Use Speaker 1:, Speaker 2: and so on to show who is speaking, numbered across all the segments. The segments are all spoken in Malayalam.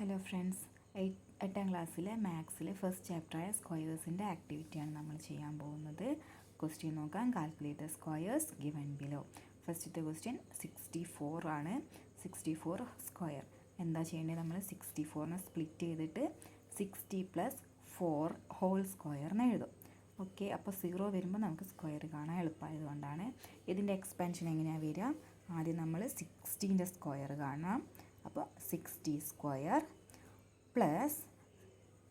Speaker 1: ഹലോ ഫ്രണ്ട്സ്, എട്ടാം ക്ലാസ്സിലെ മാത്സിലെ ഫസ്റ്റ് ചാപ്റ്ററായ സ്ക്വയേഴ്സിൻ്റെ ആക്ടിവിറ്റിയാണ് നമ്മൾ ചെയ്യാൻ പോകുന്നത്. ക്വസ്റ്റ്യൻ നോക്കാം. Calculate the squares given below. ഫസ്റ്റത്തെ ക്വസ്റ്റ്യൻ 64 ആണ്. 64 സ്ക്വയർ എന്താ ചെയ്യേണ്ടത്? നമ്മൾ 64നെ സ്പ്ലിറ്റ് ചെയ്തിട്ട് 60 + 4 ഹോൾ സ്ക്വയറിന് എഴുതും. ഓക്കെ, അപ്പോൾ 0 വരുമ്പോൾ നമുക്ക് സ്ക്വയർ കാണാൻ എളുപ്പമായതുകൊണ്ടാണ്. ഇതിൻ്റെ എക്സ്പാൻഷൻ എങ്ങനെയാണ് വരിക? ആദ്യം നമ്മൾ 60ൻ്റെ സ്ക്വയർ കാണാം. അപ്പോൾ 60 സ്ക്വയർ പ്ലസ്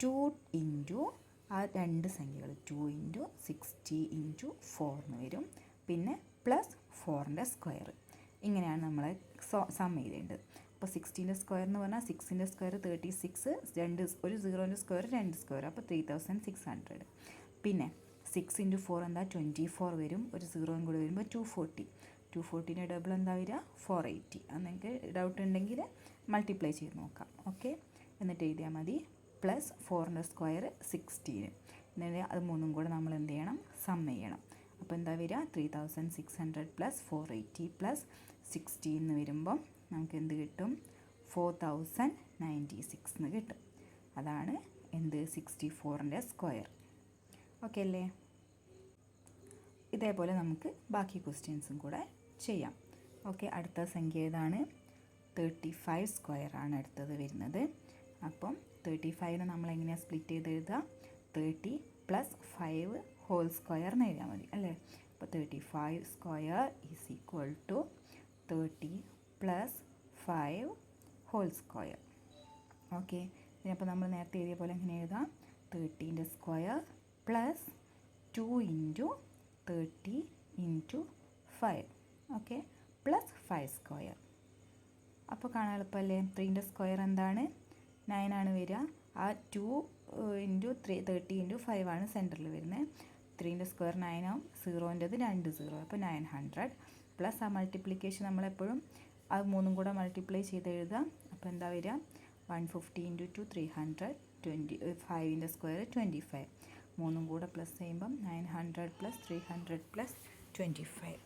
Speaker 1: 2 ഇൻറ്റു ആ രണ്ട് സംഖ്യകൾ 2 ഇൻറ്റു 60 ഇൻറ്റു 4 എന്ന് വരും. പിന്നെ പ്ലസ് 4ൻ്റെ സ്ക്വയർ. ഇങ്ങനെയാണ് നമ്മൾ സം ചെയ്തേണ്ടത്. അപ്പോൾ 60ൻ്റെ സ്ക്വയർ എന്ന് പറഞ്ഞാൽ 6ൻ്റെ സ്ക്വയർ 36, ഒരു 0ൻ്റെ സ്ക്വയർ 2 സ്ക്വയർ, അപ്പോൾ 3600. പിന്നെ 6 ഇൻറ്റു 4 എന്താ 24 വരും. ഒരു 0 കൂടി വരുമ്പോൾ 240. 240ൻ്റെ ഡബിൾ എന്താ വരിക? 480. അത് നിങ്ങൾക്ക് ഡൗട്ട് ഉണ്ടെങ്കിൽ മൾട്ടിപ്ലൈ ചെയ്ത് നോക്കാം. ഓക്കെ, എന്നിട്ട് എഴുതിയാൽ മതി. പ്ലസ് 4ൻ്റെ സ്ക്വയർ 16. എന്നിട്ട് അത് മൂന്നും കൂടെ നമ്മൾ എന്ത് ചെയ്യണം? സം ചെയ്യണം. അപ്പോൾ എന്താ വരിക? 3600 + 480 + 16 എന്ന് വരുമ്പം നമുക്ക് എന്ത് കിട്ടും? 4096 എന്ന് കിട്ടും. അതാണ് എന്ത്? 64ൻ്റെ സ്ക്വയർ. ഓക്കെ അല്ലേ? ഇതേപോലെ നമുക്ക് ബാക്കി ക്വസ്റ്റ്യൻസും കൂടെ ചെയ്യാം. ഓക്കെ, അടുത്ത സംഖ്യ ഏതാണ്? 35 സ്ക്വയർ ആണ് അടുത്തത് വരുന്നത്. അപ്പം 35നെ നമ്മൾ എങ്ങനെയാണ് സ്പ്ലിറ്റ് ചെയ്ത് എഴുതുക? 30 + 5 ഹോൾ സ്ക്വയർ എന്ന് എഴുതിയാൽ മതി അല്ലേ? അപ്പോൾ 35 square is equal to 30 + 5 whole square. Okay, ഇതിനപ്പോൾ നമ്മൾ നേരത്തെ എഴുതിയ പോലെ എങ്ങനെ എഴുതാം? 30ൻ്റെ square plus 2 into 30 into 5. Okay, plus 5 square. അപ്പോൾ കാണാൻ എളുപ്പമല്ലേ? 3ൻ്റെ സ്ക്വയർ എന്താണ്? 9 ആണ് വരിക. ആ 2 ഇൻറ്റു 30 ഇൻറ്റു 5 ആണ് സെൻറ്ററിൽ വരുന്നത്. 3ൻ്റെ സ്ക്വയർ 9 ആവും. 0ൻ്റെത് 2 0, അപ്പോൾ 900 പ്ലസ് ആ മൾട്ടിപ്ലിക്കേഷൻ നമ്മളെപ്പോഴും അത് മൂന്നും കൂടെ മൾട്ടിപ്ലൈ ചെയ്ത് എഴുതുക. അപ്പോൾ എന്താ വരിക? 150 ഇൻറ്റു 2 300, 5ൻ്റെ സ്ക്വയർ 25. മൂന്നും കൂടെ പ്ലസ് ചെയ്യുമ്പം 900 + 300 + 25.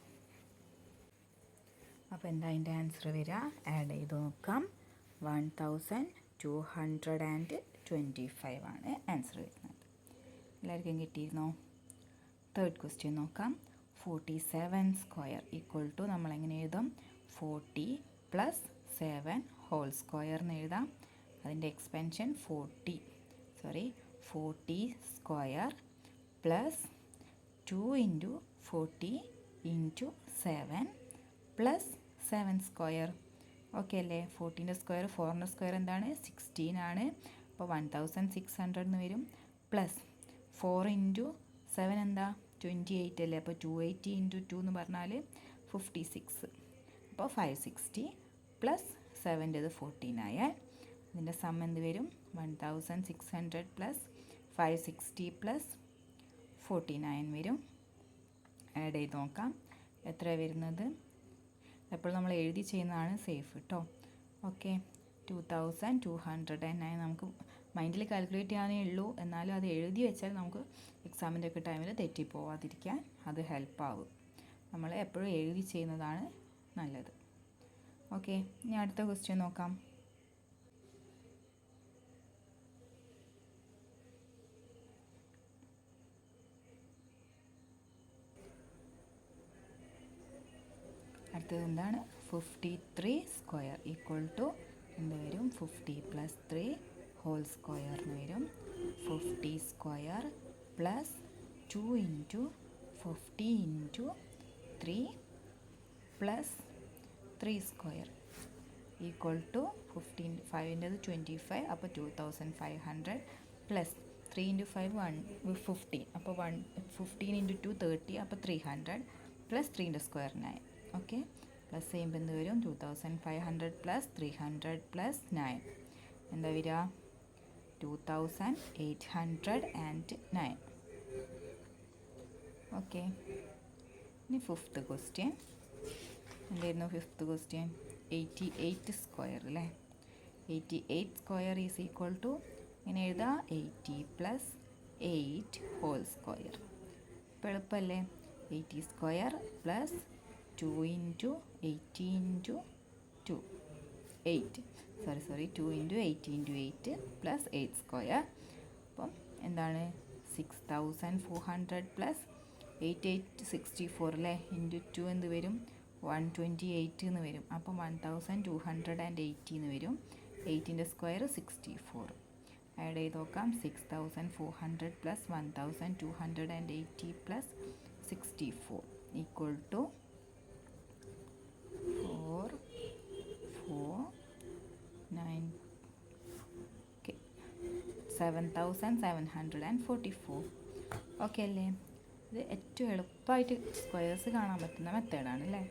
Speaker 1: അപ്പോൾ എന്താ അതിൻ്റെ ആൻസർ വരിക? ആഡ് ചെയ്ത് നോക്കാം. 1225 ആണ് ആൻസർ വരുന്നത്. എല്ലാവർക്കും കിട്ടിയിരുന്നോ? തേർഡ് ക്വസ്റ്റ്യൻ നോക്കാം. 47 സ്ക്വയർ ഈക്വൽ ടു നമ്മളെങ്ങനെ എഴുതും? 40 + 7 ഹോൾ സ്ക്വയർ എന്ന് എഴുതാം. അതിൻ്റെ expansion 40 square plus 2 into 40 into 7 plus 7 square. Okay അല്ലേ? 40ൻ്റെ സ്ക്വയർ 4ൻ്റെ സ്ക്വയർ എന്താണ്? 16 ആണ്. അപ്പോൾ 1600 എന്ന് വരും. പ്ലസ് 4 ഇൻറ്റു 7 എന്താ? 28 അല്ലേ? അപ്പോൾ 280 ഇൻറ്റു 2 എന്ന് പറഞ്ഞാൽ 56. അപ്പോൾ 560 പ്ലസ് 7ൻ്റെത് 14 ആയാൽ ഇതിൻ്റെ സം എന്ത് വരും? 1600 പ്ലസ് 560 പ്ലസ് 49 വരും. ആഡ് ചെയ്ത് നോക്കാം. എത്ര വരുന്നത്? എപ്പോഴും നമ്മൾ എഴുതി ചെയ്യുന്നതാണ് സേഫ് കേട്ടോ. ഓക്കെ, 2209 നമുക്ക് മൈൻഡിൽ കാൽക്കുലേറ്റ് ചെയ്യാനേ ഉള്ളൂ. എന്നാലും അത് എഴുതി വെച്ചാൽ നമുക്ക് എക്സാമിൻ്റെ ഒക്കെ ടൈമിൽ തെറ്റിപ്പോവാതിരിക്കാൻ അത് ഹെൽപ്പാവും. നമ്മൾ എപ്പോഴും എഴുതി ചെയ്യുന്നതാണ് നല്ലത്. ഓക്കെ, ഇനി അടുത്ത ക്വസ്റ്റ്യൻ നോക്കാം. അടുത്തത് എന്താണ്? 53 സ്ക്വയർ ഈക്വൽ ടു എന്ത് വരും? 50 + 3 ഹോൾ സ്ക്വയർ എന്ന് വരും. 50 square plus 2 into 50 into 3 plus 3 square equal to 5ൻ്റെത് 25, അപ്പോൾ 2500 പ്ലസ് 3 ഇൻറ്റു 5 115, അപ്പോൾ 15 ഇൻറ്റു 2 30, അപ്പോൾ 300 പ്ലസ് 3ൻ്റെ സ്ക്വയർ 9. ഓക്കെ, പ്ലസ് ചെയ്യുമ്പോൾ എന്ത് വരും? 2500 പ്ലസ് 300 പ്ലസ് 9 എന്താ വരിക? 2809. ഓക്കെ, ഇനി ഫിഫ്ത്ത് ക്വസ്റ്റ്യൻ എന്തായിരുന്നു? ഫിഫ്ത്ത് ക്വസ്റ്റ്യൻ 88 സ്ക്വയർ അല്ലേ? 88 സ്ക്വയർ ഈസ് ഈക്വൽ ടു ഇങ്ങനെ എഴുതാം. 80 + 8 ഹോൾ സ്ക്വയർ. ഇപ്പോൾ എളുപ്പമല്ലേ? 80 square plus 2 into 80 into 2 8. 2 into 8 into 8 plus 8 square. അപ്പം എന്താണ് 6400 പ്ലസ് 8864 അല്ലേ, ഇൻറ്റു 2 എന്ത് വരും 128 എന്ന് വരും. അപ്പം 1280 എന്ന് വരും. 8ൻ്റെ സ്ക്വയർ 64. ആഡ് ചെയ്ത് നോക്കാം. 6400 plus 1280 plus 64 equal to 449 7744. Okay അല്ലേ? ഇത് ഏറ്റവും എളുപ്പമായിട്ട് സ്ക്വയേഴ്സ് കാണാൻ പറ്റുന്ന മെത്തേഡാണ് അല്ലേ.